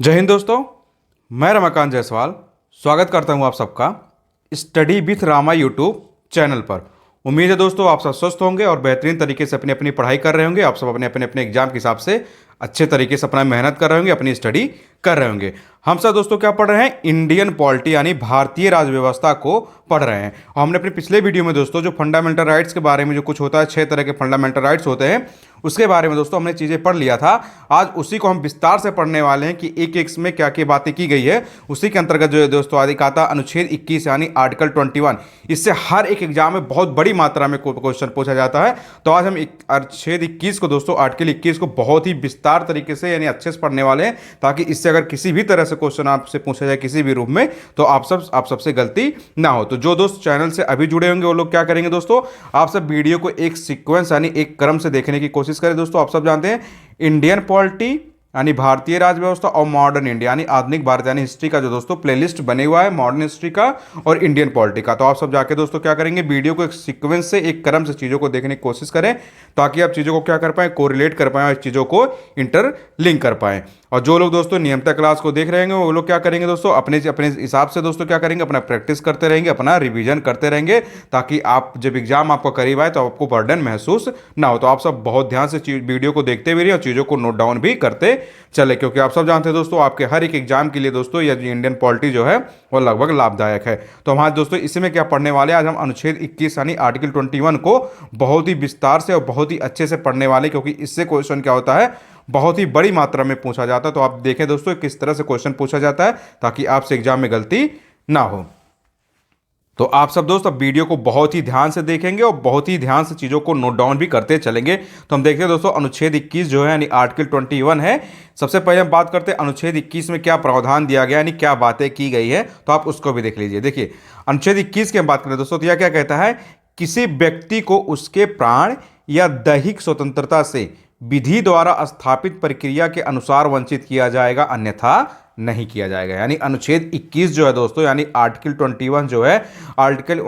जय हिंद दोस्तों। मैं रमाकांत जायसवाल स्वागत करता हूं आप सबका study with Rama YouTube channel पर। उम्मीद है दोस्तों आप सब स्वस्थ होंगे और बेहतरीन तरीके से अपनी अपनी पढ़ाई कर रहे होंगे। आप सब अपने अपने अपने एग्जाम के हिसाब से अच्छे तरीके से अपना मेहनत कर रहे होंगे, अपनी स्टडी कर रहे होंगे। हम सब दोस्तों क्या पढ़ रहे हैं? इंडियन पॉलिटी यानी भारतीय राज व्यवस्था को पढ़ रहे हैं। और हमने अपने पिछले वीडियो में दोस्तों जो फंडामेंटल राइट्स के बारे में जो कुछ होता है, 6 तरह के फंडामेंटल राइट्स होते हैं, उसके बारे में दोस्तों हमने चीज़ें पढ़ लिया था। आज उसी को हम विस्तार से पढ़ने वाले हैं कि एक एक में क्या क्या बातें की गई है। उसी के अंतर्गत जो है दोस्तों आदि का था अनुच्छेद 21 यानी आर्टिकल 21। इससे हर एक एग्जाम में बहुत बड़ी मात्रा में क्वेश्चन पूछा जाता है। तो आज हम अनुच्छेद 21 को दोस्तों आर्टिकल 21 को बहुत ही विस्तार तरीके से यानी अच्छे से पढ़ने वाले हैं, ताकि इससे अगर किसी भी तरह से क्वेश्चन आपसे पूछा जाए किसी भी रूप में तो आप सबसे गलती ना हो। तो जो दोस्त चैनल से अभी जुड़े होंगे वो लोग क्या करेंगे दोस्तों, आप सब वीडियो को एक सीक्वेंस यानी एक क्रम से देखने की कोशिश करें। दोस्तों आप सब जानते हैं इंडियन पॉलिटी यानी भारतीय राज व्यवस्था और मॉडर्न इंडिया यानी आधुनिक भारत यानी हिस्ट्री का जो दोस्तों प्लेलिस्ट बने हुआ है मॉडर्न हिस्ट्री का और इंडियन पॉलिटी का। तो आप सब जाके दोस्तों क्या करेंगे, वीडियो को एक सीक्वेंस से एक क्रम से चीज़ों को देखने की कोशिश करें, ताकि आप चीज़ों को क्या कर पाएं, कोरिलेट कर पाएं और चीज़ों को इंटरलिंक कर पाएं। और जो लोग दोस्तों नियमित क्लास को देख रहे हैं वो लोग क्या करेंगे दोस्तों, अपने अपने हिसाब से दोस्तों क्या करेंगे, अपना प्रैक्टिस करते रहेंगे, अपना रिवीजन करते रहेंगे, ताकि आप जब एग्जाम आपको करीब आए तो आपको बर्डन महसूस ना हो। तो आप सब बहुत ध्यान से वीडियो को देखते हुए रहिए और चीज़ों को नोट डाउन भी करते चले, क्योंकि आप सब जानते हैं दोस्तों आपके हर एक एग्जाम के लिए दोस्तों यह इंडियन पॉलिटी जो है वो लगभग लाभदायक है। तो हम आज दोस्तों इसी में क्या पढ़ने वाले हैं, आज हम अनुच्छेद 21 यानी आर्टिकल 21 को बहुत ही विस्तार से और बहुत ही अच्छे से पढ़ने वाले, क्योंकि इससे क्वेश्चन क्या होता है बहुत ही बड़ी मात्रा में पूछा जाता है। तो आप देखें दोस्तों किस तरह से क्वेश्चन पूछा जाता है, ताकि आपसे एग्जाम में गलती ना हो। तो आप सब दोस्त अब वीडियो को बहुत ही ध्यान से देखेंगे और बहुत ही ध्यान से चीज़ों को नोट डाउन भी करते चलेंगे। तो हम देखते हैं दोस्तों अनुच्छेद 21 जो है यानी आर्टिकल 21 है। सबसे पहले हम बात करते हैं अनुच्छेद 21 में क्या प्रावधान दिया गया यानी क्या बातें की गई है, तो आप उसको भी देख लीजिए। देखिए अनुच्छेद 21 की हम बात करें दोस्तों तो यह क्या कहता है, किसी व्यक्ति को उसके प्राण या दैहिक स्वतंत्रता से विधि द्वारा स्थापित प्रक्रिया के अनुसार वंचित किया जाएगा, अन्यथा नहीं किया जाएगा। यानी अनुच्छेद 21 जो है दोस्तों यानी आर्टिकल 21 जो है आर्टिकल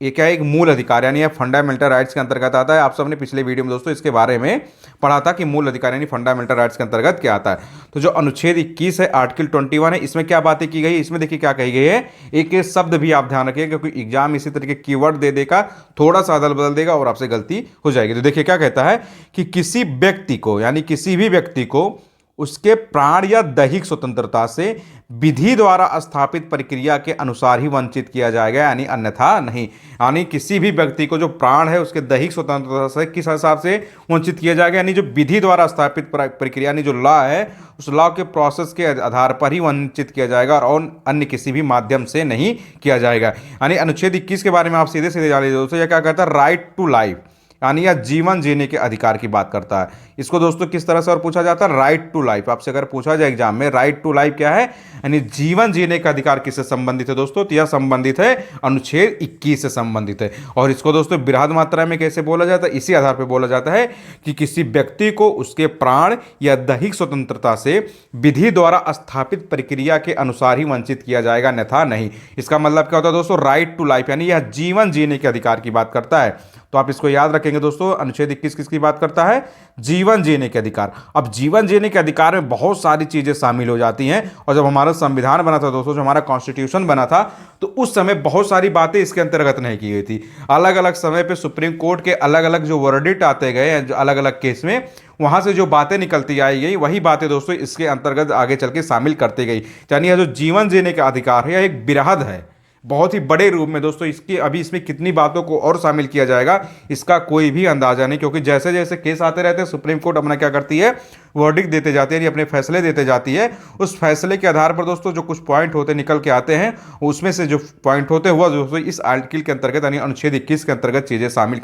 ये क्या है, एक मूल अधिकार यानी फंडामेंटल राइट्स के अंतर्गत आता है। आप सबने पिछले वीडियो में दोस्तों इसके बारे में पढ़ा था कि मूल अधिकार यानी फंडामेंटल राइट्स के अंतर्गत क्या आता है। तो जो अनुच्छेद 21 है आर्टिकल 21 है, इसमें क्या बातें की गई, इसमें देखिए क्या कही गई है। एक शब्द भी आप ध्यान रखिए, क्योंकि एग्जाम इसी तरीके कीवर्ड दे देगा, थोड़ा सा अदल बदल देगा और आपसे गलती हो जाएगी। तो देखिए क्या कहता है कि किसी व्यक्ति को यानी किसी भी व्यक्ति को उसके प्राण या दैहिक स्वतंत्रता से विधि द्वारा स्थापित प्रक्रिया के अनुसार ही वंचित किया जाएगा, यानी अन्यथा नहीं। यानी किसी भी व्यक्ति को जो प्राण है उसके दैहिक स्वतंत्रता से किस हिसाब से वंचित किया जाएगा, यानी जो विधि द्वारा स्थापित प्रक्रिया यानी जो लॉ है उस लॉ के प्रोसेस के आधार पर ही वंचित किया जाएगा और अन्य किसी भी माध्यम से नहीं किया जाएगा। यानी अनुच्छेद 21 के बारे में आप सीधे सीधे जान लीजिए दोस्तों, यह क्या कहता है, राइट टू लाइफ यानी यह जीवन जीने के अधिकार की बात करता है। इसको दोस्तों किस तरह से और पूछा जाता है, राइट टू लाइफ। आपसे अगर पूछा जाए एग्जाम में राइट टू लाइफ क्या है यानी जीवन जीने का अधिकार किससे संबंधित है दोस्तों, तो यह संबंधित है अनुच्छेद 21 से संबंधित है। और इसको दोस्तों बृहद मात्रा में कैसे बोला जाता है, इसी आधार पर बोला जाता है कि किसी व्यक्ति को उसके प्राण या दैहिक स्वतंत्रता से विधि द्वारा स्थापित प्रक्रिया के अनुसार ही वंचित किया जाएगा, अन्यथा नहीं। इसका मतलब क्या होता है दोस्तों, राइट टू लाइफ यानी यह जीवन जीने के अधिकार की बात करता है। तो आप इसको याद रखेंगे दोस्तों, अनुच्छेद 21 किसकी बात करता है, जीवन जीने के अधिकार। अब जीवन जीने के अधिकार में बहुत सारी चीजें शामिल हो जाती हैं, और जब हमारा संविधान बना था दोस्तों, जो हमारा कॉन्स्टिट्यूशन बना था, तो उस समय बहुत सारी बातें इसके अंतर्गत नहीं की गई थी। अलग अलग समय पे सुप्रीम कोर्ट के अलग अलग जो वर्डिक्ट आते गए अलग अलग केस में, वहां से जो बातें निकलती आई गई वही बातें दोस्तों इसके अंतर्गत आगे चल के शामिल करती गई। यानी यह जो जीवन जीने का अधिकार है यह एक बृहद है, बहुत ही बड़े रूप में दोस्तों। इसकी अभी इसमें कितनी बातों को और शामिल किया जाएगा इसका कोई भी अंदाजा नहीं, क्योंकि जैसे जैसे केस आते रहते हैं सुप्रीम कोर्ट अपना क्या करती है, वर्डिक्ट देते जाती है यानी अपने फैसले देते जाती है। उस फैसले के आधार पर दोस्तों जो कुछ पॉइंट होते निकल के आते हैं, उसमें से जो पॉइंट होते हैं वह दोस्तों इस आर्टिकल के अंतर्गत यानी अनुच्छेद 21 के अंतर्गत चीज़ें शामिल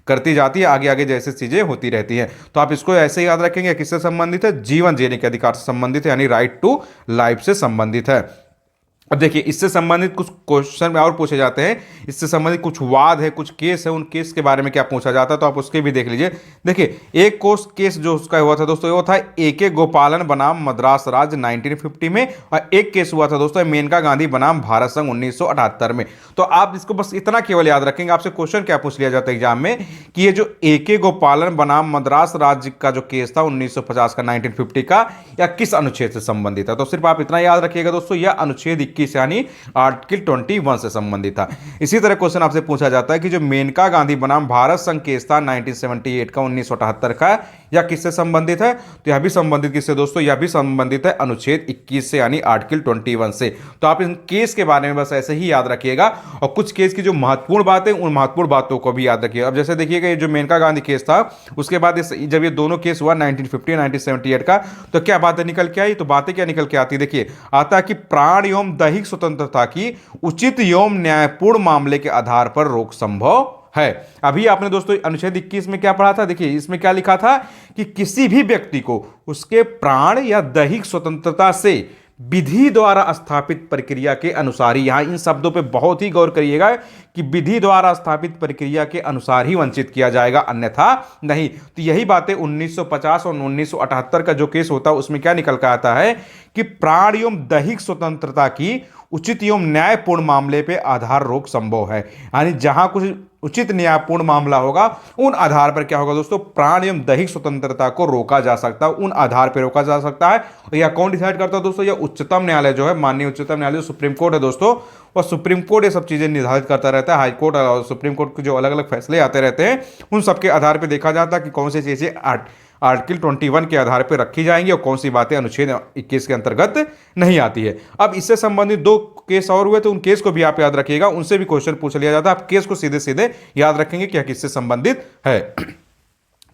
करती जाती है, आगे आगे जैसे चीज़ें होती रहती हैं। तो आप इसको ऐसे याद रखेंगे, किससे संबंधित है, जीवन जीने के अधिकार से संबंधित है, यानी राइट टू लाइफ से संबंधित है। अब देखिए, इससे संबंधित कुछ क्वेश्चन और पूछे जाते हैं, इससे संबंधित कुछ वाद है, कुछ केस है, उन केस के बारे में क्या पूछा जाता है, तो आप उसके भी देख लीजिए। देखिए, एक कोर्स केस जो उसका हुआ था दोस्तों, वो था AK गोपालन बनाम मद्रास राज्य 1950 में, और एक केस हुआ था दोस्तों मेनका गांधी बनाम भारत संघ 1978 में। तो आप इसको बस इतना केवल याद रखेंगे। आपसे क्वेश्चन क्या पूछ लिया जाता है एग्जाम में कि ये जो AK गोपालन बनाम मद्रास राज्य का जो केस था 1950 का, 1950 का, या किस अनुच्छेद से संबंधित है, तो सिर्फ आप इतना याद रखिएगा दोस्तों, यह अनुच्छेद 21 यानी आर्टिकल 21 से संबंधित था। इसी तरह क्वेश्चन आपसे पूछा जाता है कि जो मेनका गांधी बनाम भारत संघ केस था 1978 का, 1978 का, या किससे संबंधित है, तो यह भी संबंधित किससे दोस्तों, यह भी संबंधित है अनुच्छेद 21 से यानी आर्टिकल 21 से। तो आप इन केस के बारे में बस ऐसे ही याद रखिएगा, और कुछ केस की जो महत्वपूर्ण बातें, उन महत्वपूर्ण बातों को भी याद रखिएगा। अब जैसे देखिएगा, ये जो मेनका गांधी केस था, उसके बाद जब ये दोनों केस हुआ 1950 1978 का, तो क्या बातें निकल के आई, तो बातें क्या निकल के आती, देखिए आता है कि प्राण एवं दैहिक स्वतंत्रता की उचित एवं न्यायपूर्ण मामले के आधार पर रोक संभव है। अभी आपने दोस्तों अनुच्छेद 21 में क्या पढ़ा था, देखिए इसमें क्या लिखा था कि किसी भी व्यक्ति को उसके प्राण या दैहिक स्वतंत्रता से विधि द्वारा स्थापित प्रक्रिया के अनुसार ही, यहां इन शब्दों पे बहुत ही गौर करिएगा कि विधि द्वारा स्थापित प्रक्रिया के अनुसार ही वंचित किया जाएगा, अन्यथा नहीं। तो यही बातें 1950 और 1978 का जो केस होता है उसमें क्या निकल कर आता है कि प्राण एवं दैहिक स्वतंत्रता की उचित एवं न्यायपूर्ण मामले पे आधार रोक संभव है। यानी जहां कुछ उचित न्यायपूर्ण मामला होगा, उन आधार पर क्या होगा दोस्तों, प्राण एवं दैहिक स्वतंत्रता को रोका जा सकता है, उन आधार पर रोका जा सकता है। और यह कौन डिसाइड करता है दोस्तों, यह उच्चतम न्यायालय जो है, माननीय उच्चतम न्यायालय सुप्रीम कोर्ट है दोस्तों, और सुप्रीम कोर्ट ये सब चीजें निर्धारित करता रहता है। हाई कोर्ट और सुप्रीम कोर्ट के जो अलग अलग फैसले आते रहते हैं, उन सबके आधार पर देखा जाता है कि कौन सी चीजें आर्टिकल 21 के आधार पर रखी जाएंगी और कौन सी बातें अनुच्छेद 21 के अंतर्गत नहीं आती है। अब इससे संबंधित दो केस और हुए, तो उन केस को भी आप याद रखिएगा, उनसे भी क्वेश्चन पूछ लिया जाता है। आप केस को सीधे सीधे याद रखेंगे कि किससे संबंधित है।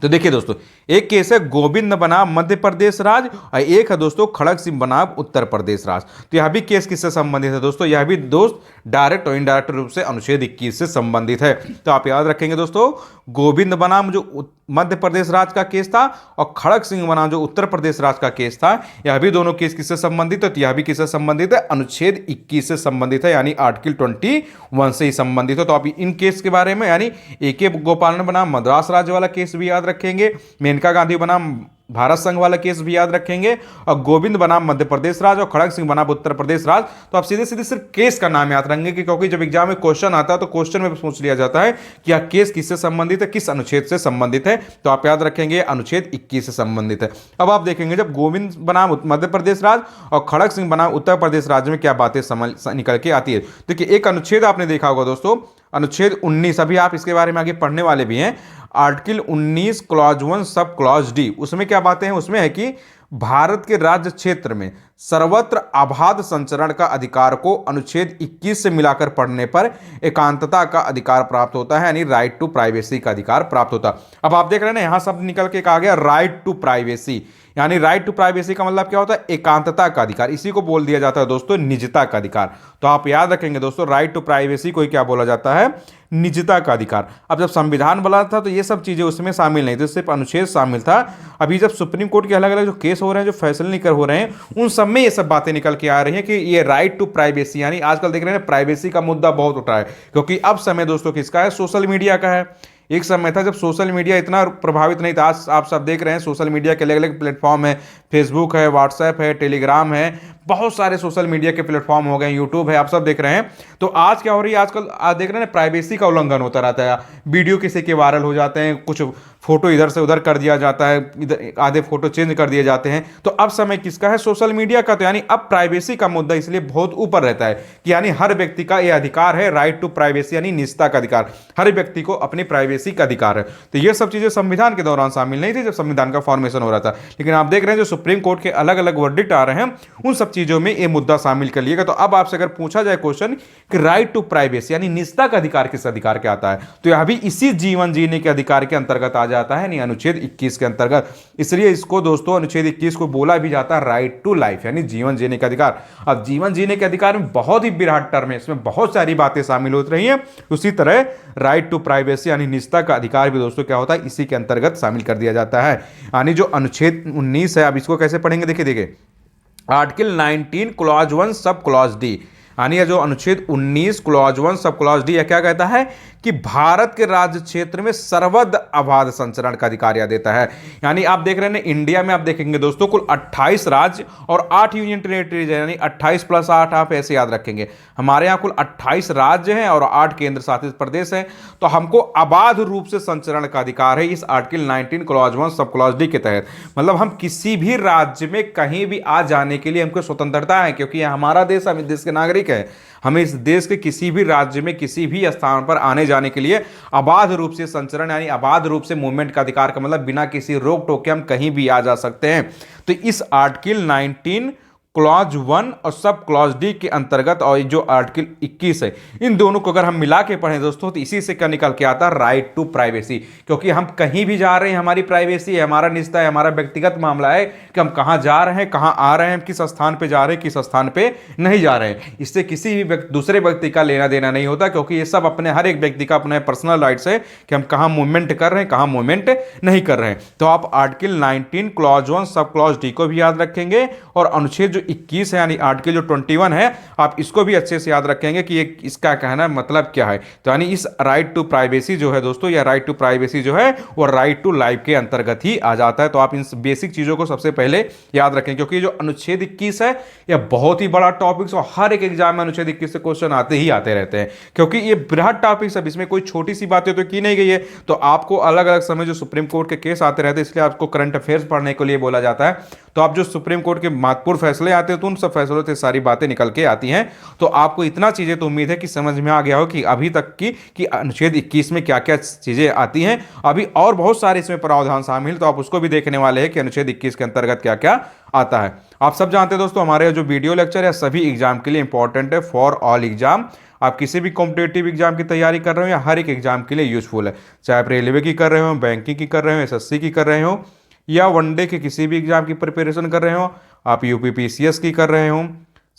तो देखिए दोस्तों, एक केस है गोविंद बनाम मध्य प्रदेश राज्य, और एक है दोस्तों खड़ग सिंह बनाम उत्तर प्रदेश राज्य। तो यह भी केस किससे संबंधित है दोस्तों, यह भी दोस्त डायरेक्ट और इनडायरेक्ट रूप से अनुच्छेद 21 से संबंधित है। तो आप याद रखेंगे दोस्तों, गोविंद बनाम जो मध्य प्रदेश राज्य का केस था, और खड़ग सिंह बनाम जो उत्तर प्रदेश राज्य का केस था, यह भी दोनों केस किससे संबंधित है, तो यह भी किससे संबंधित है, अनुच्छेद 21 से संबंधित है, यानी आर्टिकल 21 से ही संबंधित है। तो आप इन केस के बारे में, यानी AK गोपालन बनाम मद्रास राज्य वाला केस भी याद रखेंगे, मेनका गांधी बनाम भारत संघ वाला केस भी याद रखेंगे, और गोविंद बनाम मध्य प्रदेश राज्य और खड़ग सिंह बनाम उत्तर प्रदेश राज्य। तो आप सीधे सीधे सिर्फ केस का नाम याद रखेंगे, क्योंकि जब एग्जाम में क्वेश्चन आता है तो क्वेश्चन में पूछ लिया जाता है कि यह केस किससे संबंधित है, किस अनुच्छेद से संबंधित है। तो आप याद रखेंगे अनुच्छेद 21 से संबंधित है। अब आप देखेंगे, जब गोविंद बनाम मध्य प्रदेश राज्य और खड़ग सिंह बनाम उत्तर प्रदेश राज्य में क्या बातें निकल के आती है। देखिए, एक अनुच्छेद आपने देखा होगा दोस्तों, अनुच्छेद 19, अभी आप इसके बारे में आगे पढ़ने वाले भी हैं। Article 19 clause 1 sub clause D, उसमें क्या बातें हैं, उसमें है कि भारत के राज्य क्षेत्र में सर्वत्र अबाध संचरण का अधिकार को अनुच्छेद 21 से मिलाकर पढ़ने पर एकांतता का अधिकार प्राप्त होता है, यानी राइट टू प्राइवेसी का अधिकार प्राप्त होता है। अब आप देख रहे हैं ना, यहां शब्द निकल के आ गया राइट टू प्राइवेसी, यानी राइट टू प्राइवेसी का मतलब क्या होता है, एकांतता का अधिकार। इसी को बोल दिया जाता है दोस्तों निजता का अधिकार। तो आप याद रखेंगे दोस्तों, राइट टू प्राइवेसी को क्या बोला जाता है, निजता का अधिकार। अब जब संविधान बना था तो ये सब चीजें उसमें शामिल नहीं थी, सिर्फ अनुच्छेद शामिल था। अभी जब सुप्रीम कोर्ट के अलग अलग जो केस हो रहे हैं, जो फैसले निकल हो रहे हैं, उन सब में ये सब बातें निकल के आ रही हैं कि ये राइट टू प्राइवेसी, यानी आजकल देख रहे हैं प्राइवेसी का मुद्दा बहुत उठा है, क्योंकि अब समय दोस्तों किसका है, सोशल मीडिया का है। एक समय था जब सोशल मीडिया इतना प्रभावित नहीं था। आज आप सब देख रहे हैं सोशल मीडिया के अलग अलग प्लेटफॉर्म है, फेसबुक है, व्हाट्सएप है, टेलीग्राम है, बहुत सारे सोशल मीडिया के प्लेटफॉर्म हो गए, यूट्यूब है, आप सब देख रहे हैं। तो आज क्या हो रही है, आजकल आज देख रहे हैं प्राइवेसी का उल्लंघन होता रहता है। वीडियो किसी के वायरल हो जाते हैं, कुछ फोटो इधर से उधर कर दिया जाता है, इधर आधे फोटो चेंज कर दिए जाते हैं। तो अब समय किसका है, सोशल मीडिया का। तो यानी अब प्राइवेसी का मुद्दा इसलिए बहुत ऊपर रहता है कि यानी हर व्यक्ति का यह अधिकार है, राइट टू प्राइवेसी यानी निजता का अधिकार, हर व्यक्ति को अपनी प्राइवेसी का अधिकार है। तो ये सब चीजें संविधान के दौरान शामिल नहीं थी जब संविधान का फॉर्मेशन हो रहा था, लेकिन आप देख रहे हैं जो सुप्रीम कोर्ट के अलग अलग वर्डिक्ट आ रहे हैं, उन सब चीजों में ये मुद्दा शामिल कर लिएगा। तो अब आपसे अगर पूछा जाए क्वेश्चन कि राइट टू प्राइवेसी यानी निजता का अधिकार किस अधिकार के आता है, तो यह भी इसी जीवन जीने के अधिकार के अंतर्गत आ जाता है, यानी अनुच्छेद 21 के अंतर्गत। इसलिए इसको दोस्तों अनुच्छेद 21 को बोला भी जाता है राइट टू लाइफ यानी जीवन जीने का अधिकार। अब जीवन जीने के अधिकार में बहुत ही विराट टर्म है, इसमें बहुत सारी बातें शामिल होती रही हैं। उसी तरह राइट टू प्राइवेसी यानी निजता का अधिकार भी दोस्तों क्या होता है, इसी के अंतर्गत शामिल कर दिया जाता है। यानी जो अनुच्छेद 19 है, अब इसको कैसे पढ़ेंगे, देखिए article 19 clause 1 sub clause D, यानी ये जो अनुच्छेद 19 क्लॉज 1 सब क्लॉज डी क्या कहता है कि भारत के राज्य क्षेत्र में सर्वद अबाध संचरण का अधिकार यह देता है। यानी आप देख रहे हैं इंडिया में, आप देखेंगे दोस्तों कुल 28 राज्य और 8 यूनियन टेरिटरीज है, यानी 28 + 8 आप ऐसे याद रखेंगे। हमारे यहाँ कुल 28 राज्य हैं और 8 केंद्र शासित प्रदेश हैं। तो हमको अबाध रूप से संचरण का अधिकार है इस article 19 clause 1 sub clause D के तहत। मतलब हम किसी भी राज्य में कहीं भी आ जाने के लिए हमको स्वतंत्रता है, क्योंकि यह हमारा देश, हम इस देश के नागरिक हैं। हमें इस देश के किसी भी राज्य में किसी भी स्थान पर आने जाने के लिए अबाध रूप से संचरण यानी अबाध रूप से मूवमेंट का अधिकार का मतलब बिना किसी रोक टोक के हम कहीं भी आ जा सकते हैं। तो इस आर्टिकल 19 क्लॉज 1 और सब क्लॉज डी के अंतर्गत और जो आर्टिकल 21 है, इन दोनों को अगर हम मिला के पढ़ें दोस्तों तो इसी से क्या निकल के आता है, राइट टू प्राइवेसी। क्योंकि हम कहीं भी जा रहे हैं, हमारी प्राइवेसी है, हमारा निजता है, हमारा व्यक्तिगत मामला है कि हम कहां जा रहे हैं, कहां आ रहे हैं, किस स्थान पे जा रहे हैं, किस स्थान पे नहीं जा रहे हैं। इससे किसी भी दूसरे व्यक्ति का लेना देना नहीं होता, क्योंकि ये सब अपने हर एक व्यक्ति का अपने पर्सनल राइट्स है कि हम कहां मूवमेंट कर रहे हैं, कहां मूवमेंट नहीं कर रहे हैं। तो आप article 19 clause 1 sub clause D को भी याद रखेंगे और अनुच्छेद जो 21 है यानी आर्टिकल जो 21 है, आप इसको भी अच्छे से याद रखेंगे कि ये इसका कहना मतलब क्या है। तो यानी इस राइट टू प्राइवेसी जो है दोस्तों, या राइट टू प्राइवेसी जो है वो राइट टू लाइफ के अंतर्गत ही आ जाता है। तो आप इन बेसिक चीजों को सबसे पहले याद रखें, क्योंकि जो अनुच्छेद 21 है यह बहुत ही बड़ा टॉपिक और हर एक एग्जाम में अनुच्छेद 21 से क्वेश्चन आते ही आते रहते हैं, क्योंकि ये बृहद टॉपिक सब, इसमें कोई छोटी सी बातें तो की नहीं गई है। तो आपको अलग अलग समय जो सुप्रीम कोर्ट के केस आते रहते हैं, इसलिए आपको करंट अफेयर्स पढ़ने के लिए बोला जाता है। तो आप जो सुप्रीम कोर्ट के महत्वपूर्ण फैसले आते हैं तो उन सब फैसलों से सारी बातें निकल के आती हैं। तो आपको इतना चीजें तो उम्मीद है कि समझ में आ गया हो कि अभी तक की अनुच्छेद 21 में क्या क्या चीजें आती हैं। अभी और बहुत सारे इसमें प्रावधान शामिल, तो आप उसको भी देखने वाले हैं कि अनुच्छेद 21 के अंतर्गत क्या क्या आता है। आप सब जानते हैं दोस्तों, हमारे जो वीडियो लेक्चर है सभी एग्जाम के लिए इंपॉर्टेंट है, फॉर ऑल एग्जाम। आप किसी भी कॉम्पिटेटिव एग्जाम की तैयारी कर रहे हो या हर एक एग्जाम के लिए यूजफुल है, चाहे आप रेलवे की कर रहे हो, बैंकिंग की कर रहे हो, एसएससी की कर रहे हो, या वनडे के किसी भी एग्जाम की प्रिपरेशन कर रहे हो, आप यूपीपीसीएस की कर रहे हो,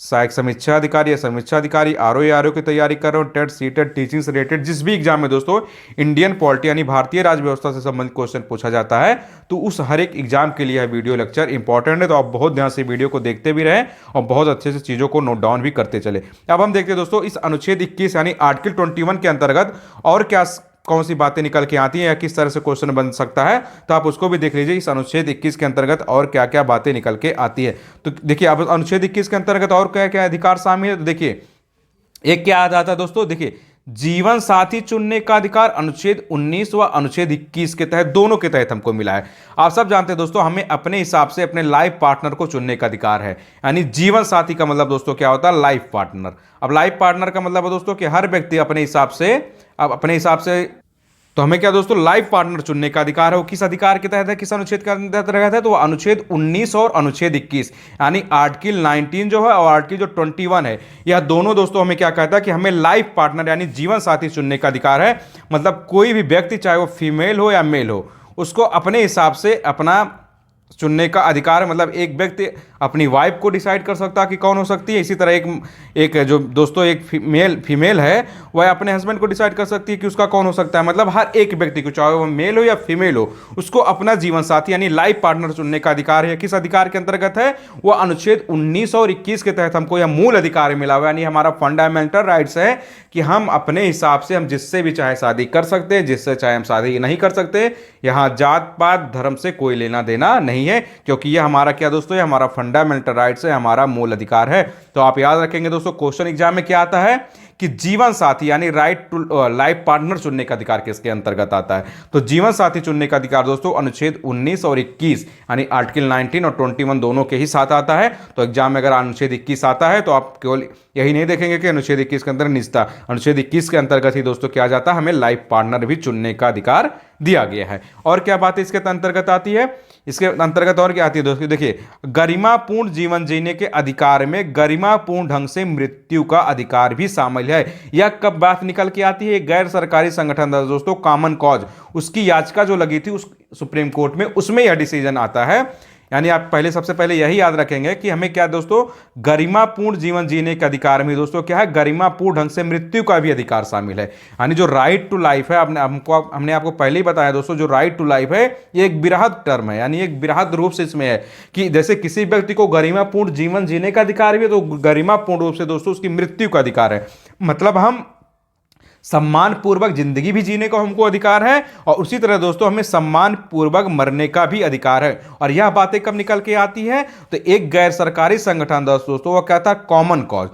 सहायक समीक्षा अधिकारी या समीक्षा अधिकारी, आरओ की तैयारी कर रहे हो, टेट सीटेट टीचिंग से रिलेटेड जिस भी एग्जाम में दोस्तों इंडियन पॉलिटी यानी भारतीय राज्य व्यवस्था से संबंधित क्वेश्चन पूछा जाता है, तो उस हर एक एग्जाम के लिए वीडियो लेक्चर इंपॉर्टेंट है। तो आप बहुत ध्यान से वीडियो को देखते भी रहें और बहुत अच्छे से चीज़ों को नोट डाउन भी करते चले। अब हम देखते हैं दोस्तों इस अनुच्छेद 21 यानी आर्टिकल 21 के अंतर्गत और क्या कौन सी बातें निकल के आती हैं या किस तरह से क्वेश्चन बन सकता है, तो आप उसको भी देख लीजिए इस अनुच्छेद 21 के अंतर्गत और क्या क्या बातें निकल के आती है। तो देखिए अब अनुच्छेद 21 के अंतर्गत और क्या क्या अधिकार शामिल है, तो देखिए एक क्या आ जाता है दोस्तों, देखिए जीवन साथी चुनने का अधिकार अनुच्छेद 19 व अनुच्छेद 21 के तहत, दोनों के तहत हमको मिला है। आप सब जानते हैं दोस्तों, हमें अपने हिसाब से अपने लाइफ पार्टनर को चुनने का अधिकार है। यानी जीवन साथी का मतलब दोस्तों क्या होता है, लाइफ पार्टनर। अब लाइफ पार्टनर का मतलब है दोस्तों कि हर व्यक्ति अपने हिसाब से तो हमें क्या दोस्तों लाइफ पार्टनर चुनने का अधिकार है। वो किस अधिकार के तहत है, किस अनुच्छेद के तहत रहता है, तो वो अनुच्छेद 19 और अनुच्छेद 21 यानी आर्टिकल 19 जो है और आर्टिकल जो 21 है, यह दोनों दोस्तों हमें क्या कहता है कि हमें लाइफ पार्टनर यानी जीवन साथी चुनने का अधिकार है। मतलब कोई भी व्यक्ति चाहे वो फीमेल हो या मेल हो, उसको अपने हिसाब से अपना चुनने का अधिकार है। मतलब एक व्यक्ति अपनी वाइफ को डिसाइड कर सकता है कि कौन हो सकती है, इसी तरह एक जो दोस्तों एक फीमेल है वह अपने हस्बैंड को डिसाइड कर सकती है कि उसका कौन हो सकता है। मतलब हर एक व्यक्ति को चाहे वो मेल हो या फीमेल हो, उसको अपना जीवन साथी यानी लाइफ पार्टनर चुनने का अधिकार है। किस अधिकार के अंतर्गत है, वह अनुच्छेद 19 और 21 के तहत हमको यह मूल अधिकार मिला हुआ, यानी हमारा फंडामेंटल राइट्स है कि हम अपने हिसाब से हम जिससे भी चाहे शादी कर सकते हैं, जिससे चाहे हम शादी नहीं कर सकते। यहाँ जात पात धर्म से कोई लेना देना नहीं है, क्योंकि यह हमारा क्या दोस्तों, यह हमारा फंडामेंटल राइट्स है, हमारा मूल अधिकार है। तो आप याद रखेंगे दोस्तों, क्वेश्चन एग्जाम में क्या आता है कि जीवन साथी यानी राइट टू लाइफ पार्टनर चुनने का अधिकार किसके अंतर्गत आता है। तो जीवन साथी चुनने का अधिकार दोस्तों अनुच्छेद 19 और 21 यानी आर्टिकल 19 और 21 दोनों के ही साथ आता है। तो एग्जाम में अगर अनुच्छेद 21 आता है तो आप केवल यही नहीं देखेंगे कि अनुच्छेद 21 के अंदर निजता, अनुच्छेद 21 के अंतर्गत ही दोस्तों क्या जाता है, हमें लाइफ पार्टनर भी चुनने का अधिकार दिया गया है। और क्या बात इसके अंतर्गत आती है, इसके अंतर्गत और क्या आती है दोस्तों, देखिए गरिमापूर्ण जीवन जीने के अधिकार में गरिमापूर्ण ढंग से मृत्यु का अधिकार भी शामिल है। यह कब बात निकल के आती है, गैर सरकारी संगठन दोस्तों कॉमन कॉज, उसकी याचिका जो लगी थी उस सुप्रीम कोर्ट में, उसमें यह डिसीजन आता है यानी आप पहले सबसे पहले यही याद रखेंगे कि हमें क्या दोस्तों, गरिमापूर्ण जीवन जीने के अधिकार में दोस्तों क्या है, गरिमापूर्ण ढंग से मृत्यु का भी अधिकार शामिल है। यानी जो राइट टू लाइफ है, हमने आपको पहले ही बताया दोस्तों, जो राइट टू लाइफ है ये एक बृहद टर्म है, यानी एक बृहद रूप से इसमें है कि जैसे किसी व्यक्ति को गरिमापूर्ण जीवन जीने का अधिकार भी है, तो गरिमापूर्ण रूप से दोस्तों उसकी मृत्यु का अधिकार है। मतलब हम सम्मान पूर्वक जिंदगी भी जीने का हमको अधिकार है, और उसी तरह दोस्तों हमें सम्मान पूर्वक मरने का भी अधिकार है। और यह बातें कब निकल के आती है, तो एक गैर सरकारी संगठन दोस्तों वो कहता है कॉमन कॉज।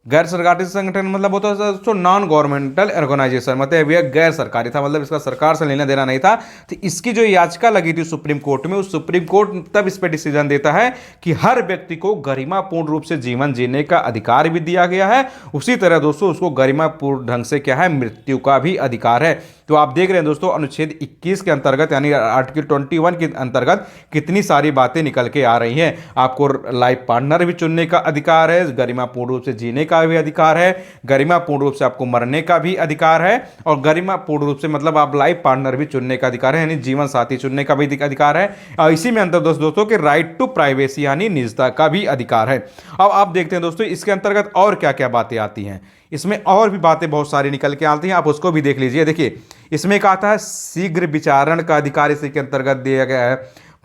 गैर सरकारी संगठन मतलब होता है दोस्तों नॉन गवर्नमेंटल ऑर्गेनाइजेशन, मतलब यह गैर सरकारी था, मतलब इसका सरकार से लेना देना नहीं था। तो इसकी जो याचिका लगी थी सुप्रीम कोर्ट में, उस सुप्रीम कोर्ट तब इस पर डिसीजन देता है कि हर व्यक्ति को गरिमापूर्ण रूप से जीवन जीने का अधिकार भी दिया गया है, उसी तरह दोस्तों उसको गरिमापूर्ण ढंग से क्या है, मृत्यु का भी अधिकार है। तो आप देख रहे हैं दोस्तों अनुच्छेद 21 के अंतर्गत यानी आर्टिकल 21 के अंतर्गत कितनी सारी बातें निकल के आ रही हैं। आपको लाइफ पार्टनर भी चुनने का अधिकार है, गरिमापूर्ण रूप से जीने का भी अधिकार है, गरिमापूर्ण रूप से आपको मरने का भी अधिकार है, और गरिमापूर्ण रूप से मतलब आप लाइफ पार्टनर भी चुनने का अधिकार है, यानी जीवन साथी चुनने का भी अधिकार है। और इसी में अंतर दोस्तों कि राइट टू प्राइवेसी यानी निजता का भी अधिकार है। अब आप देखते हैं दोस्तों इसके अंतर्गत और क्या क्या बातें आती हैं। इसमें और भी बातें बहुत सारी निकल के आती हैं, आप उसको भी देख लीजिए। देखिए इसमें एक आता है शीघ्र विचारण का अधिकार, इसी के अंतर्गत दिया गया है।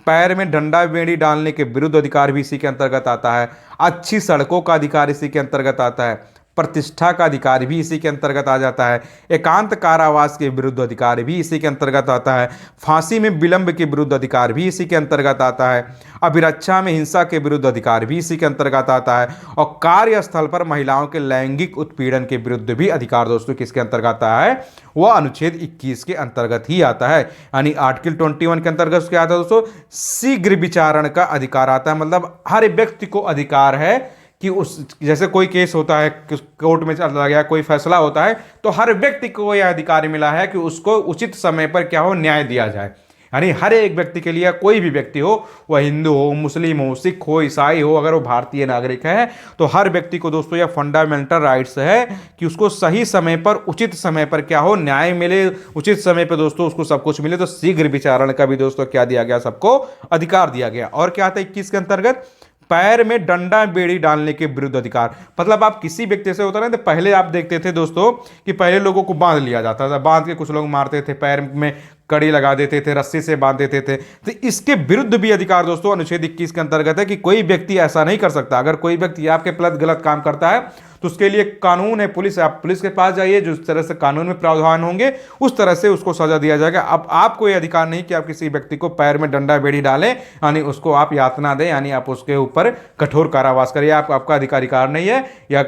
पैर में डंडा बेड़ी डालने के विरुद्ध अधिकार भी इसी के अंतर्गत आता है। अच्छी सड़कों का अधिकार इसी के अंतर्गत आता है। प्रतिष्ठा का अधिकार भी इसी के अंतर्गत आ जाता है। एकांत कारावास के विरुद्ध अधिकार भी इसी के अंतर्गत आता है। फांसी में विलंब के विरुद्ध अधिकार भी इसी के अंतर्गत आता है। अभिरक्षा में हिंसा के विरुद्ध अधिकार भी इसी के अंतर्गत आता है। और कार्यस्थल पर महिलाओं के लैंगिक उत्पीड़न के विरुद्ध भी अधिकार दोस्तों किसके अंतर्गत आता है, वह अनुच्छेद 21 के अंतर्गत ही आता है। यानी आर्टिकल 21 के अंतर्गत क्या आता है दोस्तों, शीघ्र विचारण का अधिकार आता है। मतलब हर व्यक्ति को अधिकार है कि उस जैसे कोई केस होता है, कोर्ट में चला गया, कोई फैसला होता है, तो हर व्यक्ति को यह अधिकार मिला है कि उसको उचित समय पर क्या हो, न्याय दिया जाए। यानी हर एक व्यक्ति के लिए, कोई भी व्यक्ति हो, वह हिंदू हो, मुस्लिम हो, सिख हो, ईसाई हो, अगर वो भारतीय नागरिक है, तो हर व्यक्ति को दोस्तों यह फंडामेंटल राइट्स है कि उसको सही समय पर, उचित समय पर क्या हो, न्याय मिले, उचित समय पर दोस्तों उसको सब कुछ मिले। तो शीघ्र विचारण का भी दोस्तों क्या दिया गया, सबको अधिकार दिया गया। और क्या आता है 21 के अंतर्गत, पैर में डंडा बेड़ी डालने के विरुद्ध अधिकार। मतलब आप किसी व्यक्ति से होता ना, तो पहले आप देखते थे दोस्तों कि पहले लोगों को बांध लिया जाता था, बांध के कुछ लोग मारते थे, पैर में कड़ी लगा देते थे, रस्सी से बांध देते थे। तो इसके विरुद्ध भी अधिकार दोस्तों अनुच्छेद 21 के अंतर्गत है कि कोई व्यक्ति ऐसा नहीं कर सकता। अगर कोई व्यक्ति आपके प्रति गलत काम करता है तो उसके लिए कानून है, पुलिस है, आप पुलिस के पास जाइए, जिस तरह से कानून में प्रावधान होंगे उस तरह से उसको सजा दिया जाएगा। अब आपको यह अधिकार नहीं कि आप किसी व्यक्ति को पैर में डंडा बेड़ी डालें, यानी उसको आप यातना दें, यानी आप उसके ऊपर कठोर कारावास करिए, आपका अधिकार नहीं है। या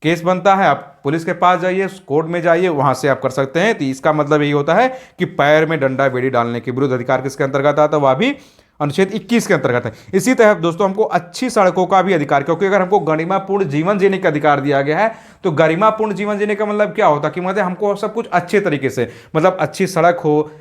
केस बनता है, आप पुलिस के पास जाइए, कोर्ट में जाइए, वहां से आप कर सकते हैं। तो इसका मतलब यही होता है कि पैर में डंडा बेड़ी डालने के विरुद्ध अधिकार किसके अंतर्गत आता है, वह भी अनुच्छेद 21 के अंतर्गत है। इसी तरह दोस्तों हमको अच्छी सड़कों का भी अधिकार, क्योंकि अगर हमको गरिमापूर्ण जीवन जीने का अधिकार दिया गया है, तो गरिमापूर्ण जीवन जीने का मतलब क्या होता है कि मतलब हमको सब कुछ अच्छे तरीके से, मतलब अच्छी सड़क हो,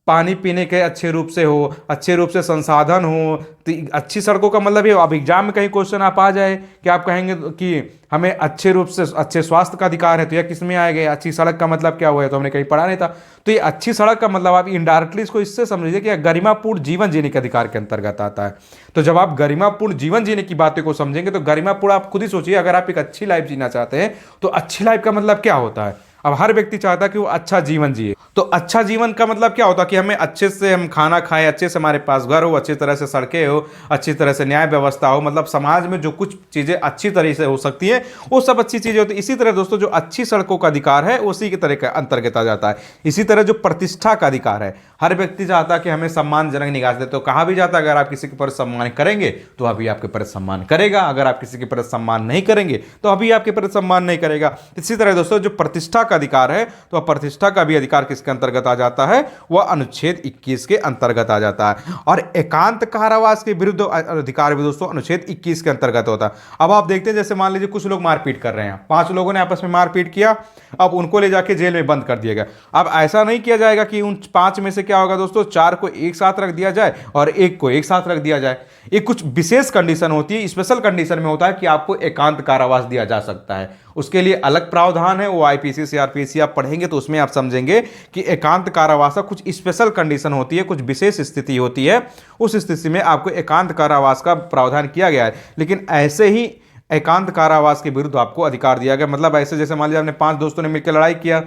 पानी पीने के अच्छे रूप से हो, अच्छे रूप से संसाधन हो। तो अच्छी सड़कों का मतलब ये, अब एग्जाम में कहीं क्वेश्चन आप आ जाए कि आप कहेंगे कि हमें अच्छे रूप से अच्छे स्वास्थ्य का अधिकार है, तो यह किस में आएगा, अच्छी सड़क का मतलब क्या हुआ है, तो हमने कहीं पढ़ा नहीं था। तो ये अच्छी सड़क का मतलब आप इनडायरेक्टली इसको इससे समझ लीजिए कि गरिमापूर्ण जीवन जीने के अधिकार के अंतर्गत आता है। तो जब आप गरिमापूर्ण जीवन जीने की बातें को समझेंगे, तो गरिमापूर्ण आप खुद ही सोचिए, अगर आप एक अच्छी लाइफ जीना चाहते हैं तो अच्छी लाइफ का मतलब क्या होता है। अब हर व्यक्ति चाहता है कि वो अच्छा जीवन जिए, तो अच्छा जीवन का मतलब क्या होता है कि हमें अच्छे से हम खाना खाएं, अच्छे से हमारे पास घर हो, अच्छी तरह से सड़कें हो, अच्छी तरह से न्याय व्यवस्था हो, मतलब समाज में जो कुछ चीज़ें अच्छी तरह से हो सकती हैं वो सब अच्छी चीज़ें होती हैं। इसी तरह दोस्तों जो अच्छी सड़कों का अधिकार है उसी के तरह के अंतर्गत आ जाता है। इसी तरह जो प्रतिष्ठा का अधिकार है, हर व्यक्ति चाहता है कि हमें सम्मानजनक निगाह से, तो कहा भी जाता है अगर आप किसी के प्रति सम्मान करेंगे तो अभी आपके प्रति सम्मान करेगा, अगर आप किसी के प्रति सम्मान नहीं करेंगे तो अभी आपके प्रति सम्मान नहीं करेगा। इसी तरह दोस्तों जो प्रतिष्ठा का अधिकार है, तो प्रतिष्ठा का भी अधिकार किसके अंतर्गत आ जाता है, वह अनुच्छेद 21 के अंतर्गत आ जाता है। और एकांत कारावास के विरुद्ध अधिकार भी दोस्तों अनुच्छेद 21 के अंतर्गत होता है। अब आप देखते हैं जैसे मान लीजिए कुछ लोग मारपीट कर रहे हैं, 5 लोगों ने आपस में मारपीट किया, अब उनको ले जाके जेल में बंद कर दिया गया। अब ऐसा नहीं किया जाएगा कि उन 5 में से क्या होगा दोस्तों, 4 को एक साथ रख दिया जाए और 1 को एक साथ रख दिया जाए। ये कुछ विशेष कंडीशन होती है, स्पेशल कंडीशन में होता है कि आपको एकांत कारावास दिया जा सकता है। उसके लिए अलग प्रावधान है, वो आईपीसी सीआरपीसी आप पढ़ेंगे तो उसमें आप समझेंगे कि एकांत कारावास का कुछ स्पेशल कंडीशन होती है, कुछ विशेष स्थिति होती है, उस स्थिति में आपको एकांत कारावास का प्रावधान किया गया है। लेकिन ऐसे ही एकांत कारावास के विरुद्ध आपको अधिकार दिया गया, मतलब ऐसे जैसे मान लीजिए आपने 5 दोस्तों ने मिलकर लड़ाई किया,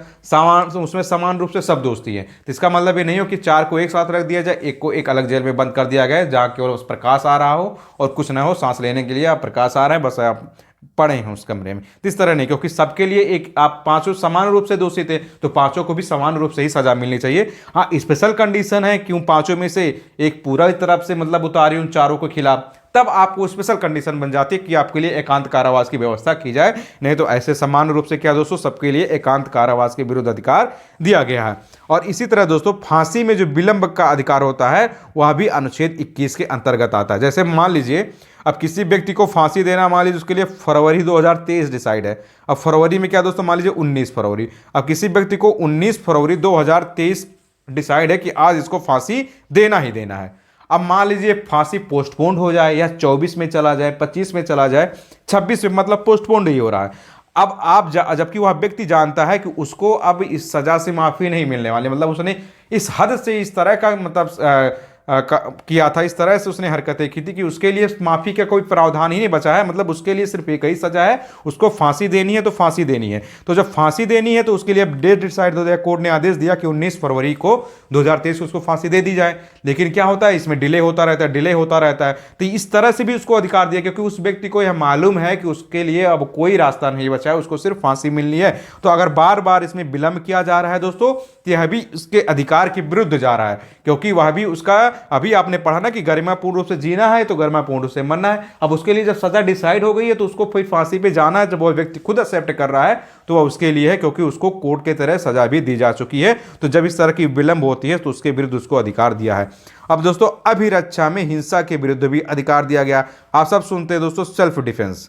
उसमें समान रूप से सब दोस्ती है, तो इसका मतलब ये नहीं हो कि 4 को एक साथ रख दिया जाए, एक को एक अलग जेल में बंद कर दिया गया जहाँ केवल उस प्रकाश आ रहा हो और कुछ ना हो, सांस लेने के लिए आप प्रकाश आ रहा है, बस आप पड़े हैं उस कमरे में। तो इस तरह नहीं, क्योंकि सबके लिए एक, आप पांचों समान रूप से दोषी थे तो पांचों को भी समान रूप से ही सजा मिलनी चाहिए। हाँ, स्पेशल कंडीशन है, क्यों पांचों में से एक पूरा तरफ से मतलब उतारी उन चारों के खिलाफ, तब आपको स्पेशल कंडीशन बन जाती है कि आपके लिए एकांत कारावास की व्यवस्था की जाए। नहीं तो ऐसे समान रूप से क्या दोस्तों, सबके लिए एकांत कारावास के विरुद्ध अधिकार दिया गया है। और इसी तरह दोस्तों फांसी में जो विलंब का अधिकार होता है वह भी अनुच्छेद 21 के अंतर्गत आता है। जैसे मान लीजिए अब किसी व्यक्ति को फांसी देना, मान लीजिए उसके लिए फरवरी 2023 डिसाइड है, अब फरवरी में क्या दोस्तों, मान लीजिए 19 फरवरी, अब किसी व्यक्ति को 19 फरवरी 2023 डिसाइड है कि आज इसको फांसी देना ही देना है। अब मान लीजिए फांसी पोस्टपोन्ड हो जाए या 24 में चला जाए, 25 में चला जाए, 26 में, मतलब पोस्टपोन्ड ही हो रहा है। अब आप जबकि वह व्यक्ति जानता है कि उसको अब इस सजा से माफी नहीं मिलने वाली, मतलब उसने इस हद से इस तरह का मतलब किया था, इस तरह से उसने हरकतें की थी कि उसके लिए माफी का कोई प्रावधान ही नहीं बचा है, मतलब उसके लिए सिर्फ एक ही सजा है, उसको फांसी देनी है तो फांसी देनी है। तो जब फांसी देनी है तो उसके लिए अब डेट डिसाइड हो गया, कोर्ट ने आदेश दिया कि 19 फरवरी को 2023 को उसको फांसी दे दी जाए। लेकिन क्या होता है, इसमें डिले होता रहता है, डिले होता रहता है। तो इस तरह से भी उसको अधिकार दिया, क्योंकि उस व्यक्ति को यह मालूम है कि उसके लिए अब कोई रास्ता नहीं बचा है, उसको सिर्फ फांसी मिलनी है। तो अगर बार बार इसमें विलंब किया जा रहा है दोस्तों, तो यह भी उसके अधिकार के विरुद्ध जा रहा है, क्योंकि वह भी उसका, अभी आपने पढ़ा ना कि गरिमापूर्ण रूप से जीना है तो गरिमापूर्ण रूप से मरना है। अब उसके लिए जब सजा डिसाइड हो गई है तो उसको फिर फांसी पे जाना है। जब वो व्यक्ति खुद एक्सेप्ट कर रहा है तो वह उसके लिए है, क्योंकि उसको कोर्ट के तरह सजा भी दी जा चुकी है। तो जब इस तरह की विलंब होती है तो उसके विरुद्ध उसको अधिकार दिया है। अब दोस्तों अभिरक्षा में हिंसा के विरुद्ध भी अधिकार दिया गया। आप सब सुनते हैं दोस्तों सेल्फ डिफेंस,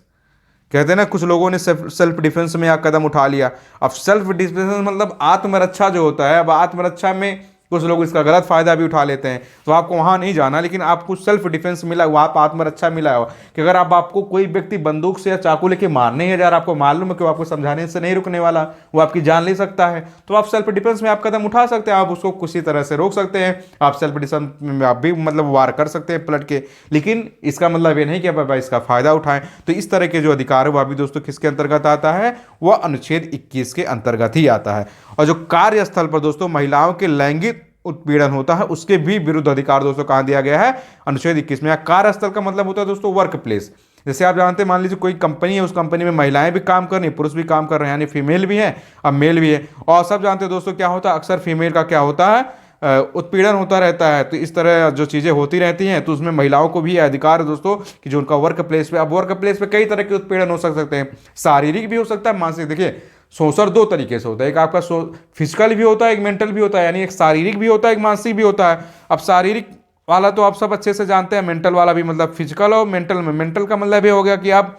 कहते हैं ना, कुछ लोगों ने सेल्फ डिफेंस में कदम उठा लिया। अब सेल्फ डिफेंस मतलब आत्मरक्षा जो होता है, अब आत्मरक्षा में कुछ लोग इसका गलत फायदा भी उठा लेते हैं, तो आपको वहां नहीं जाना। लेकिन आपको सेल्फ डिफेंस मिला हुआ, आप आत्मरक्षा मिला हुआ कि अगर आपको कोई व्यक्ति बंदूक से या चाकू लेके मारने है जा रहा, आपको मालूम है कि वो आपको समझाने से नहीं रुकने वाला, वो आपकी जान ले सकता है, तो आप सेल्फ डिफेंस में आप कदम उठा सकते हैं, आप उसको किसी तरह से रोक सकते हैं, आप सेल्फ डिफेंस में आप भी मतलब वार कर सकते हैं पलट के। लेकिन इसका मतलब ये नहीं कि आप इसका फायदा उठाएं। तो इस तरह के जो अधिकार है वह भी दोस्तों किसके अंतर्गत आता है, वह अनुच्छेद 21 के अंतर्गत ही आता है। और जो कार्यस्थल पर दोस्तों महिलाओं के लैंगिक उत्पीड़न होता है उसके भी विरुद्ध अधिकार दोस्तों कहां दिया गया है, अनुच्छेद 21 में। कार्यस्थल का मतलब होता है दोस्तों वर्क प्लेस। जैसे आप जानते हैं, मान लीजिए कोई कंपनी है, उस कंपनी में महिलाएं भी काम कर रही हैं, पुरुष भी काम कर रहे हैं, यानी फीमेल भी है अब मेल भी है। और सब जानते हैं दोस्तों क्या होता है, अक्सर फीमेल का क्या होता है, उत्पीड़न होता रहता है। तो इस तरह जो चीज़ें होती रहती हैं तो उसमें महिलाओं को भी अधिकार है दोस्तों कि जो उनका वर्क प्लेस पे, अब वर्क प्लेस पे कई तरह के उत्पीड़न हो सकते हैं, शारीरिक भी हो सकता है, मानसिक। देखिए शोषण दो तरीके से होता है, एक आपका फिजिकल भी होता है, एक मेंटल भी होता है, यानी एक शारीरिक भी होता है, एक मानसिक भी होता है। अब शारीरिक वाला तो आप सब अच्छे से जानते हैं, मेंटल वाला भी, मतलब फिजिकल और मेंटल में। मेंटल का मतलब ये हो गया कि आप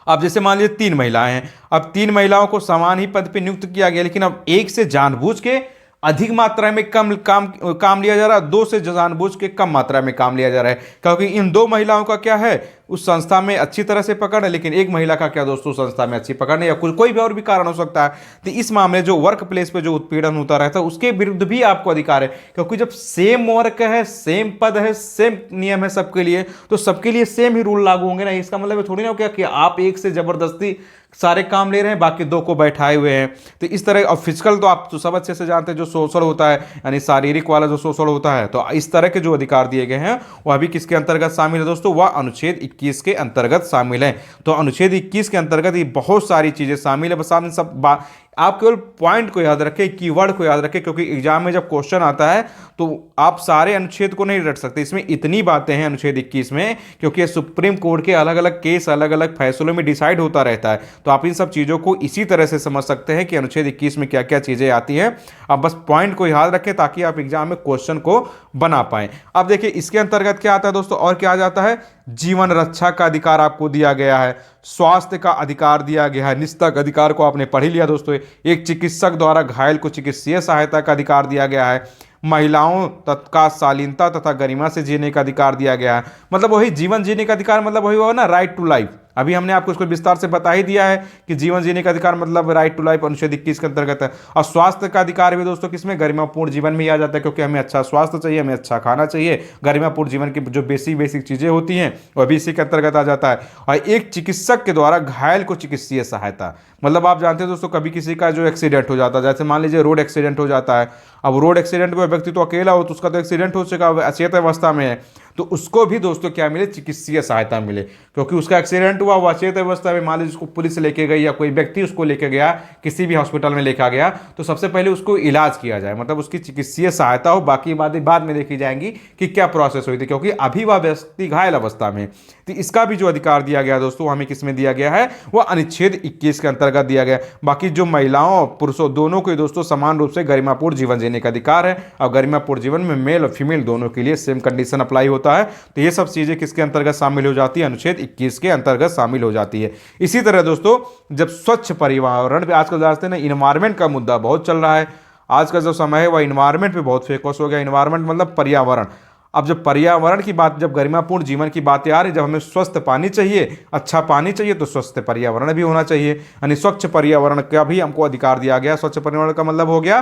जैसे मान लीजिए 3 महिलाएं हैं, अब 3 महिलाओं को समान ही पद पे नियुक्त किया गया, लेकिन अब एक से जानबूझ के अधिक मात्रा में काम लिया जा रहा है, 2 से जानबूझ के कम मात्रा में काम लिया जा रहा है, क्योंकि इन 2 महिलाओं का क्या है, उस संस्था में अच्छी तरह से पकड़ है, लेकिन एक महिला का क्या दोस्तों संस्था में अच्छी पकड़ नहीं, या कोई भी और भी कारण हो सकता है। तो इस मामले जो वर्क प्लेस पे जो उत्पीड़न होता रहता है उसके विरुद्ध भी आपको अधिकार है, क्योंकि जब सेम वर्क है, सेम पद है, सेम नियम है सबके लिए, तो सबके लिए सेम ही रूल लागू होंगे ना। इसका मतलब थोड़ी ना हो क्या कि आप एक से जबरदस्ती सारे काम ले रहे हैं, बाकी 2 को बैठाए हुए हैं। तो इस तरह, और फिजिकल तो आप तो सब अच्छे से जानते हैं, जो शोषण होता है यानी शारीरिक वाला जो शोषण होता है, तो इस तरह के जो अधिकार दिए गए हैं वह भी किसके अंतर्गत शामिल है दोस्तों, वह अनुच्छेद 21 के अंतर्गत शामिल है। तो अनुच्छेद 21 के अंतर्गत ये बहुत सारी चीजें शामिल है। बस आपने सब आप केवल पॉइंट को याद रखें, कीवर्ड को याद रखें, क्योंकि एग्जाम में जब क्वेश्चन आता है तो आप सारे अनुच्छेद को नहीं रट सकते। इसमें इतनी बातें हैं अनुच्छेद 21 में, क्योंकि सुप्रीम कोर्ट के अलग अलग केस अलग अलग फैसलों में डिसाइड होता रहता है। तो आप इन सब चीज़ों को इसी तरह से समझ सकते हैं कि अनुच्छेद 21 में क्या क्या चीज़ें आती हैं। आप बस पॉइंट को याद रखें ताकि आप एग्जाम में क्वेश्चन को बना पाएं। अब देखिए इसके अंतर्गत क्या आता है दोस्तों, और क्या आ जाता है, जीवन रक्षा का अधिकार आपको दिया गया है, स्वास्थ्य का अधिकार दिया गया है, निस्तक अधिकार को आपने पढ़ ही लिया दोस्तों, एक चिकित्सक द्वारा घायल को चिकित्सीय सहायता का अधिकार दिया गया है, महिलाओं तत्काल शालीनता तथा गरिमा से जीने का अधिकार दिया गया है। मतलब वही जीवन जीने का अधिकार, मतलब वही हुआ ना, राइट टू लाइफ। अभी हमने आपको इसको विस्तार से बता ही दिया है कि जीवन जीने का अधिकार मतलब राइट टू लाइफ अनुच्छेद 21 के अंतर्गत है। और स्वास्थ्य का अधिकार भी दोस्तों किसमें, गरिमापूर्ण जीवन में ही आ जाता है, क्योंकि हमें अच्छा स्वास्थ्य चाहिए, हमें अच्छा खाना चाहिए, गरिमापूर्ण जीवन की जो बेसिक चीजें होती हैं वह भी इसी के अंतर्गत आ जाता है। और एक चिकित्सक के द्वारा घायल को चिकित्सीय सहायता, मतलब आप जानते हैं दोस्तों कभी किसी का जो एक्सीडेंट हो जाता है, जैसे मान लीजिए रोड एक्सीडेंट हो जाता है, अब रोड एक्सीडेंट में व्यक्ति तो अकेला हो तो उसका तो एक्सीडेंट हो चुका, अचेत अवस्था में है, तो उसको भी दोस्तों क्या मिले, चिकित्सीय सहायता मिले, क्योंकि उसका एक्सीडेंट हुआ, वो अचेत अवस्था में, मान लीजिए उसको पुलिस लेके गई या कोई व्यक्ति उसको लेके गया, किसी भी हॉस्पिटल में लेके गया, तो सबसे पहले उसको इलाज किया जाए, मतलब उसकी चिकित्सीय सहायता हो, बाकी बातें बाद में देखी जाएंगी कि क्या प्रोसेस हुई थी, क्योंकि अभी वह व्यक्ति घायल अवस्था में। तो इसका भी जो अधिकार दिया गया दोस्तों हमें किसमें दिया गया है, वह अनुच्छेद 21 के अंतर्गत दिया गया। बाकी जो महिलाओं और पुरुषों दोनों को दोस्तों समान रूप से गरिमापूर्ण जीवन जीने का अधिकार है, और गरिमापूर्ण जीवन में मेल और फीमेल दोनों के लिए सेम कंडीशन अप्लाई होता है। तो ये सब चीजें किसके अंतर्गत शामिल हो जाती है, अनुच्छेद 21 के अंतर्गत शामिल हो जाती है। इसी तरह दोस्तों जब स्वच्छ पर्यावरण पे आजकल जानते हैं ना, इन्वायरमेंट का मुद्दा बहुत चल रहा है, आज का जो समय है वह इन्वायरमेंट पे बहुत फोकस हो गया। इन्वायरमेंट मतलब पर्यावरण। अब जब पर्यावरण की बात, जब गरिमापूर्ण जीवन की बातें आ रही, जब हमें स्वस्थ पानी चाहिए, अच्छा पानी चाहिए, तो स्वस्थ पर्यावरण भी होना चाहिए, यानी स्वच्छ पर्यावरण का भी हमको अधिकार दिया गया। स्वच्छ पर्यावरण का मतलब हो गया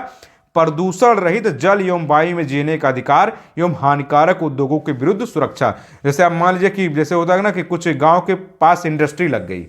प्रदूषण रहित जल एवं वायु में जीने का अधिकार एवं हानिकारक उद्योगों के विरुद्ध सुरक्षा। जैसे आप मान लीजिए कि जैसे होता है ना कि कुछ गांव के पास इंडस्ट्री लग गई,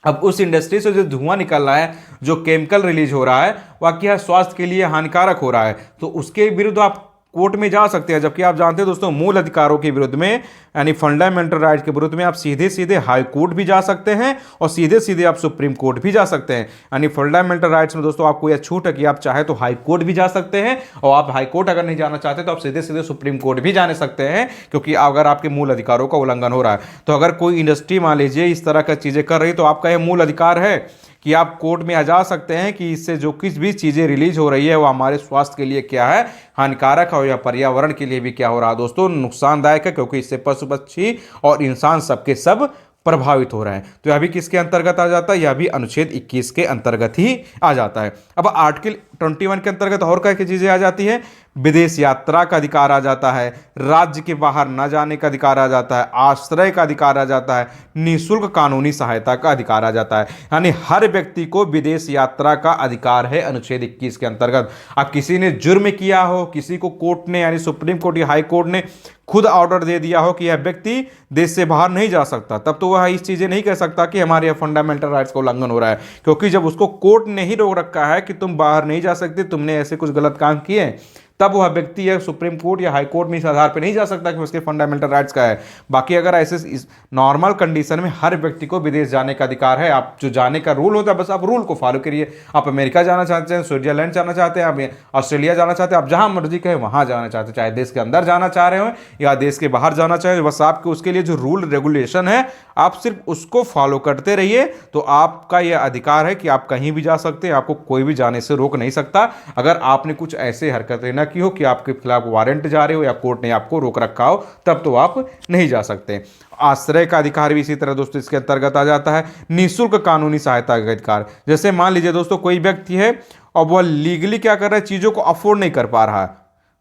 अब उस इंडस्ट्री से जो धुआं निकल रहा है, जो केमिकल रिलीज हो रहा है, वह क्या स्वास्थ्य के लिए हानिकारक हो रहा है, तो उसके विरुद्ध आप कोर्ट में जा सकते हैं। जबकि आप जानते हैं दोस्तों मूल अधिकारों के विरुद्ध में, यानी फंडामेंटल राइट के विरुद्ध में आप सीधे सीधे हाई कोर्ट भी जा सकते हैं और सीधे सीधे आप सुप्रीम कोर्ट भी जा सकते हैं। यानी फंडामेंटल राइट्स में दोस्तों आपको यह छूट है कि आप चाहे तो हाई कोर्ट भी जा सकते हैं, और आप हाई कोर्ट अगर नहीं जाना चाहते तो आप सीधे सीधे सुप्रीम कोर्ट भी जाने सकते हैं, क्योंकि अगर आपके मूल अधिकारों का उल्लंघन हो रहा है। तो अगर कोई इंडस्ट्री मान लीजिए इस तरह का चीजें कर रही, तो आपका यह मूल अधिकार है कि आप कोर्ट में जा सकते हैं कि इससे जो कुछ भी चीज़ें रिलीज हो रही है वो हमारे स्वास्थ्य के लिए क्या है, हानिकारक है, या पर्यावरण के लिए भी क्या हो रहा है दोस्तों, नुकसानदायक है, क्योंकि इससे पशु पक्षी और इंसान सबके सब प्रभावित हो रहे हैं। तो यह भी किसके अंतर्गत आ जाता है, यह भी अनुच्छेद 21 के अंतर्गत ही आ जाता है। अब आर्टिकल 21 के अंतर्गत और क्या क्या चीजें आ जाती है, विदेश यात्रा का अधिकार आ जाता है, राज्य के बाहर न जाने का अधिकार आ जाता है, आश्रय का अधिकार आ जाता है, निःशुल्क कानूनी सहायता का अधिकार आ जाता है। यानी हर व्यक्ति को विदेश यात्रा का अधिकार है अनुच्छेद 21 के अंतर्गत। अब किसी ने जुर्म किया हो, किसी को कोर्ट ने यानी सुप्रीम कोर्ट या हाई कोर्ट ने खुद ऑर्डर दे दिया हो कि यह व्यक्ति देश से बाहर नहीं जा सकता, तब तो वह इस चीजें नहीं कह सकता कि हमारे यह फंडामेंटल राइट्स का उल्लंघन हो रहा है, क्योंकि जब उसको कोर्ट ने ही रोक रखा है कि तुम बाहर नहीं जा सकते, तुमने ऐसे कुछ गलत काम किए, तब वह व्यक्ति या सुप्रीम कोर्ट या हाई कोर्ट में इस आधार पर नहीं जा सकता कि उसके फंडामेंटल राइट्स का है। बाकी अगर ऐसे इस नॉर्मल कंडीशन में हर व्यक्ति को विदेश जाने का अधिकार है। आप जो जाने का रूल होता है बस आप रूल को फॉलो करिए। आप अमेरिका जाना चाहते हैं, स्विट्जरलैंड जाना चाहते हैं, आप ऑस्ट्रेलिया जाना चाहते हैं, आप जहां मर्जी कहे वहां जाना चाहते हैं, चाहे देश के अंदर जाना चाह रहे हो या देश के बाहर जाना चाहे, बस आपके उसके लिए जो रूल रेगुलेशन है आप सिर्फ उसको फॉलो करते रहिए, तो आपका यह अधिकार है कि आप कहीं भी जा सकते हैं, आपको कोई भी जाने से रोक नहीं सकता। अगर आपने कुछ ऐसे हरकतें ना की हो कि आपके खिलाफ वारंट जारी हो या कोर्ट ने आपको रोक रखा हो, तब तो आप नहीं जा सकते। आश्रय का अधिकार भी इसी तरह दोस्तों इसके अंतर्गत आ जाता है। निःशुल्क कानूनी सहायता का अधिकार, जैसे मान लीजिए दोस्तों कोई व्यक्ति है और वह लीगली क्या कर रहा है, चीजों को अफोर्ड नहीं कर पा रहा है,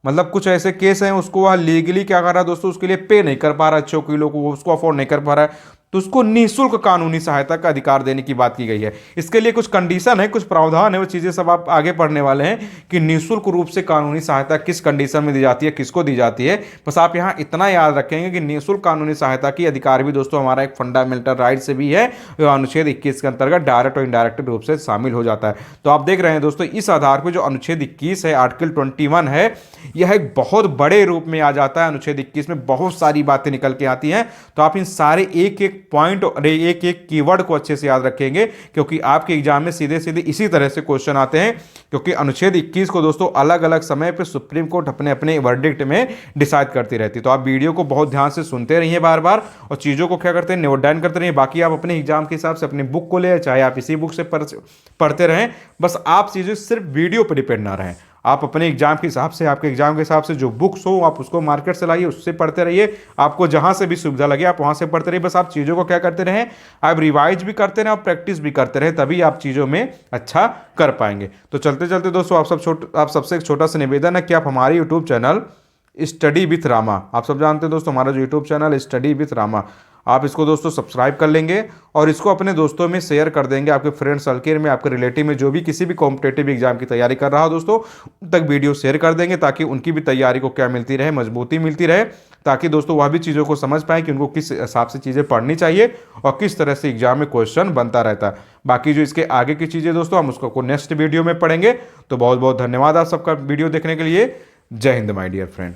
मतलब कुछ ऐसे केस हैं उसको वह लीगली क्या कर रहा है दोस्तों, उसके लिए पे नहीं कर पा रहा है, अच्छे वकीलों को उसको अफोर्ड नहीं कर पा रहा है, तो उसको निःशुल्क कानूनी सहायता का अधिकार देने की बात की गई है। इसके लिए कुछ कंडीशन है, कुछ प्रावधान है, वो चीजें सब आप आगे पढ़ने वाले हैं कि निःशुल्क रूप से कानूनी सहायता किस कंडीशन में दी जाती है, किसको दी जाती है। बस आप यहाँ इतना याद रखेंगे कि निःशुल्क कानूनी सहायता की अधिकार भी दोस्तों हमारा एक फंडामेंटल राइट से भी है, अनुच्छेद 21 के अंतर्गत डायरेक्ट और इनडायरेक्ट रूप से शामिल हो जाता है। तो आप देख रहे हैं दोस्तों इस आधार पर जो अनुच्छेद 21 है, आर्टिकल 21 है, यह एक बहुत बड़े रूप में आ जाता है। अनुच्छेद 21 में बहुत सारी बातें निकल के आती हैं, तो आप इन सारे एक एक पॉइंट और एक एक कीवर्ड को अच्छे से याद रखेंगे, क्योंकि आपके एग्जाम में सीधे सीधे इसी तरह से क्वेश्चन आते हैं। क्योंकि अनुच्छेद 21 को दोस्तों अलग अलग समय पर सुप्रीम कोर्ट अपने अपने वर्डिक्ट में डिसाइड करती रहती है। तो आप वीडियो को बहुत ध्यान से सुनते रहिए बार बार, और चीज़ों को क्या करते हैं, नोट डाउन करते रहिए। बाकी आप अपने एग्जाम के हिसाब से अपनी बुक को ले, चाहे आप इसी बुक से पढ़ते रहें, बस आप चीज़ें सिर्फ वीडियो पर डिपेंड ना रहें। आप अपने एग्जाम के हिसाब से, आपके एग्जाम के हिसाब से जो बुक्स हो आप उसको मार्केट से लाइए, उससे पढ़ते रहिए। आपको जहां से भी सुविधा लगे आप वहां से पढ़ते रहिए। बस आप चीज़ों को क्या करते रहें, आप रिवाइज भी करते रहें और प्रैक्टिस भी करते रहें, तभी आप चीज़ों में अच्छा कर पाएंगे। तो चलते चलते दोस्तों आप सबसे एक छोटा सा निवेदन है कि आप हमारे YouTube channel study with Rama, आप सब जानते हैं दोस्तों हमारा जो YouTube channel study with Rama, आप इसको दोस्तों सब्सक्राइब कर लेंगे और इसको अपने दोस्तों में शेयर कर देंगे, आपके फ्रेंड सर्किल में, आपके रिलेटिव में जो भी किसी भी कॉम्पिटेटिव एग्जाम की तैयारी कर रहा हो दोस्तों, उन तक वीडियो शेयर कर देंगे ताकि उनकी भी तैयारी को क्या मिलती रहे, मजबूती मिलती रहे, ताकि दोस्तों वह भी चीज़ों को समझ पाए कि उनको किस हिसाब से चीज़ें पढ़नी चाहिए और किस तरह से एग्जाम में क्वेश्चन बनता रहता है। बाकी जो इसके आगे की चीज़ें दोस्तों हम उसको नेक्स्ट वीडियो में पढ़ेंगे। तो बहुत बहुत धन्यवाद आप सबका वीडियो देखने के लिए। जय हिंद माय डियर फ्रेंड।